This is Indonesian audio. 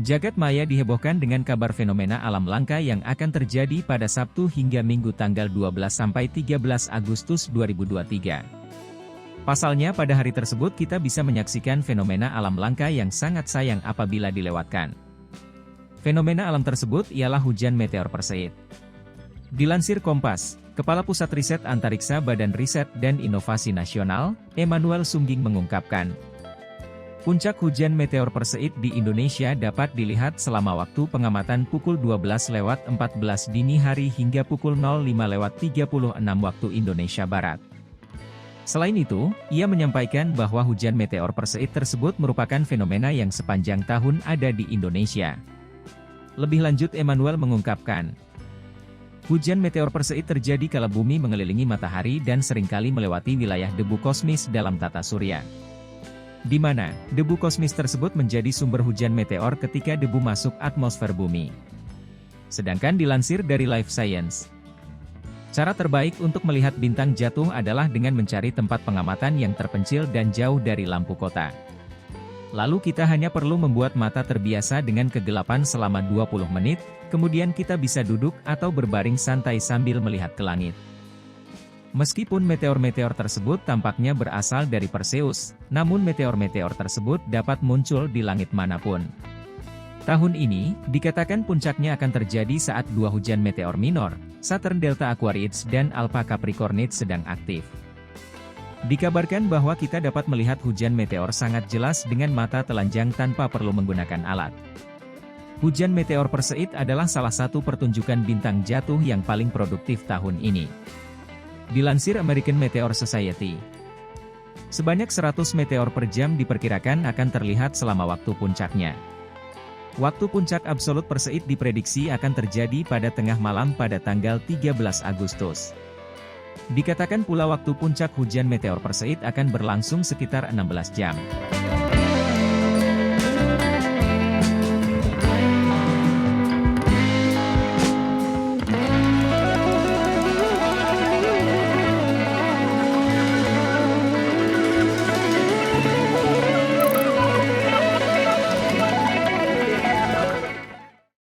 Jagat maya dihebohkan dengan kabar fenomena alam langka yang akan terjadi pada Sabtu hingga Minggu tanggal 12-13 Agustus 2023. Pasalnya pada hari tersebut kita bisa menyaksikan fenomena alam langka yang sangat sayang apabila dilewatkan. Fenomena alam tersebut ialah hujan meteor Perseid. Dilansir Kompas, Kepala Pusat Riset Antariksa Badan Riset dan Inovasi Nasional, Emmanuel Sungging mengungkapkan, puncak hujan meteor Perseid di Indonesia dapat dilihat selama waktu pengamatan pukul 12:14 dini hari hingga pukul 05:36 waktu Indonesia Barat. Selain itu, ia menyampaikan bahwa hujan meteor Perseid tersebut merupakan fenomena yang sepanjang tahun ada di Indonesia. Lebih lanjut Emmanuel mengungkapkan, hujan meteor Perseid terjadi kala bumi mengelilingi matahari dan seringkali melewati wilayah debu kosmis dalam tata surya, di mana debu kosmis tersebut menjadi sumber hujan meteor ketika debu masuk atmosfer bumi. Sedangkan dilansir dari Life Science, cara terbaik untuk melihat bintang jatuh adalah dengan mencari tempat pengamatan yang terpencil dan jauh dari lampu kota. Lalu kita hanya perlu membuat mata terbiasa dengan kegelapan selama 20 menit, kemudian kita bisa duduk atau berbaring santai sambil melihat ke langit. Meskipun meteor-meteor tersebut tampaknya berasal dari Perseus, namun meteor-meteor tersebut dapat muncul di langit manapun. Tahun ini, dikatakan puncaknya akan terjadi saat dua hujan meteor minor, Saturn Delta Aquariids dan Alpha Capricornids sedang aktif. Dikabarkan bahwa kita dapat melihat hujan meteor sangat jelas dengan mata telanjang tanpa perlu menggunakan alat. Hujan meteor Perseid adalah salah satu pertunjukan bintang jatuh yang paling produktif tahun ini. Dilansir American Meteor Society, sebanyak 100 meteor per jam diperkirakan akan terlihat selama waktu puncaknya. Waktu puncak absolut Perseid diprediksi akan terjadi pada tengah malam pada tanggal 13 Agustus. Dikatakan pula waktu puncak hujan meteor Perseid akan berlangsung sekitar 16 jam.